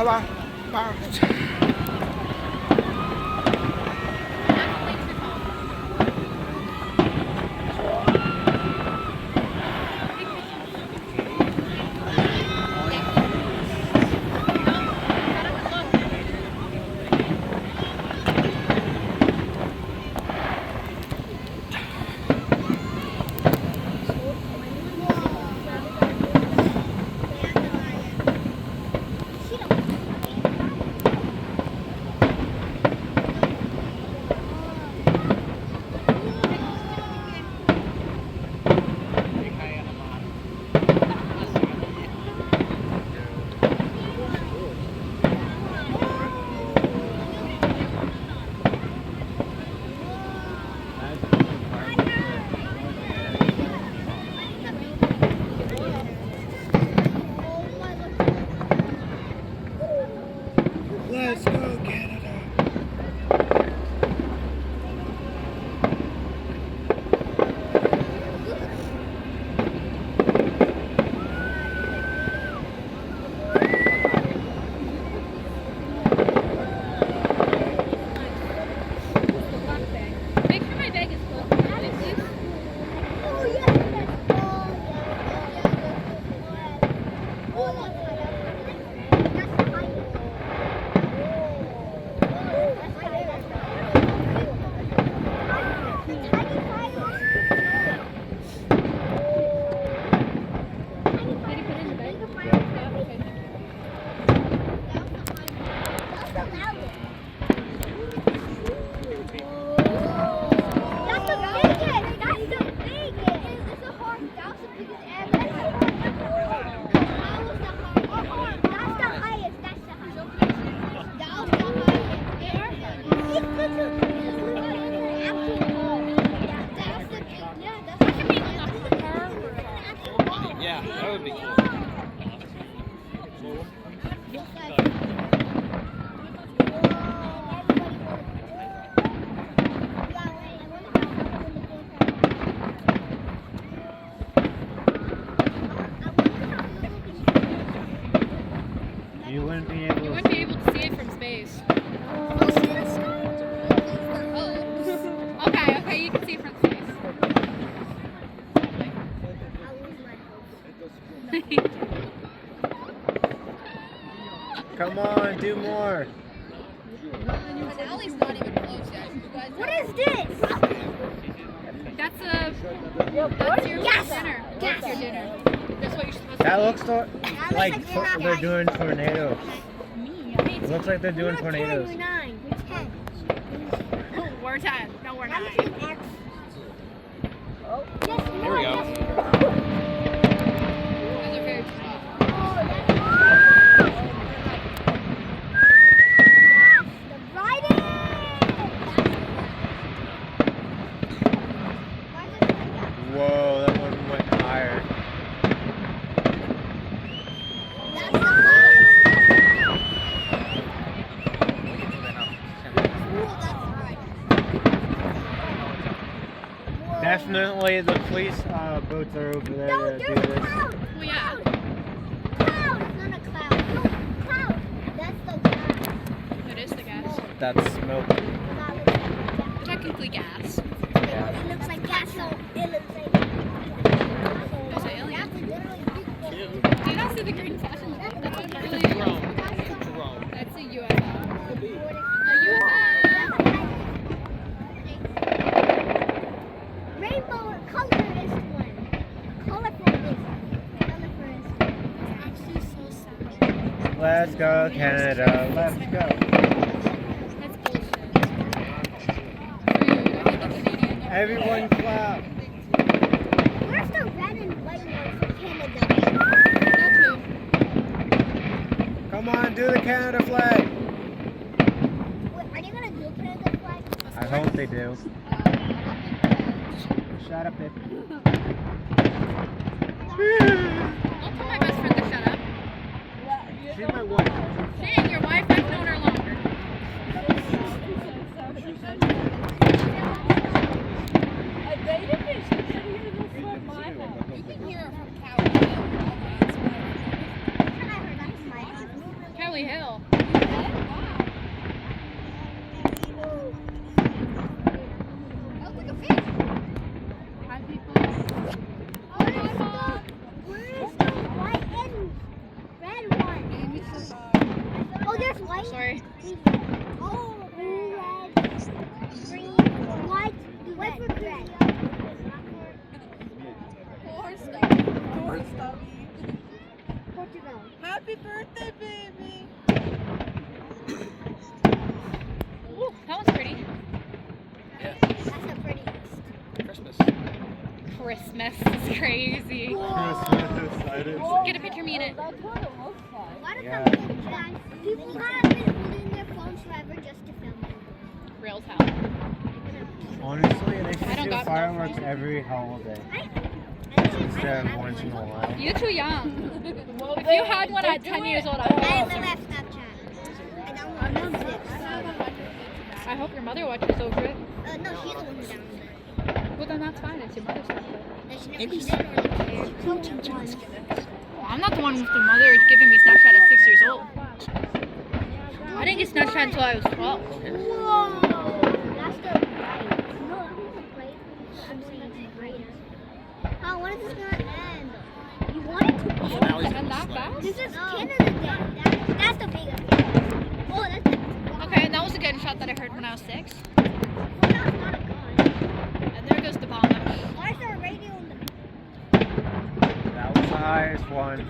เข้ามามา Let's go Canada. Make sure my bag is closed. Please. Oh, yes. Oh, that's the highest. Did you put it in the bag? Yeah, okay. Yeah, that would be cool. You wouldn't be able You to wouldn't be able to see it from space. Okay, you can see it from space. Come on, do more. The alley's not even closed yet. What is this? That's your Yes! dinner. Yes! That's your dinner. That's what you're supposed That to looks like like they're doing tornadoes. Me. It looks like they're doing tornadoes. We're 9. We're 10. Oh, we're 10. No, we're That 9. looks like X. Yes, Here we go. You guys are very tiny. Whoa, that one went higher. Definitely the police boats are over there No, to do there's a this. cloud. Well, yeah. Cloud. It's not a cloud. No, cloud. That's the gas. It is the gas. That's smoke. Technically gas. Yeah. It looks like gas. So it looks like There's an alien. gas. Do you not see the green flashing light? That's a really... That's a UFO. A UFO! Rainbow colorist one. Colorful It's actually so sad. Let's go Canada. Let's go. That's bullshit. Rude. I hate the Canadian government. Everyone clap. Where's the red and white one for Canada? That too. Come on, do the Canada flag. Wait, are they gonna do Canada flag? I hope they do. I don't think Shut up, it. I'll tell my best friend to shut up. She's my wife. She ain't your wife. I've known her longer. You can hear her from Cowley Hill. I heard that's my Cowley Hill. That's the prettiest. Christmas. Christmas is crazy. Christmas, I didn't Get a picture of me in it. Why do Yeah. people have been holding their phones forever just to film it? Real talent. Honestly, they I should don't do got no fireworks phone. every holiday I instead of once in a while. You're too young. If you had one at 10 years old, I would live have. at Snapchat. I don't want to. I hope your mother watches over it. No, she's the one who downloaded it. Well, then that's fine. It's your mother's stuff. She didn't really care. Well, I'm not the one with the mother giving me Snapchat at 6 years old. I didn't get Snapchat until I was 12. Whoa! That's the right. No, that's the right. I'm saying greater. Oh, when is this gonna end? You want it to end? Now he's And that fast? This is Canada Day. That's the biggest. Oh, that's the. Okay, and that was a gunshot that I heard when I was 6. Well, that's not a gun. And there goes the bomb. Why is there a radio in the? That was the highest one.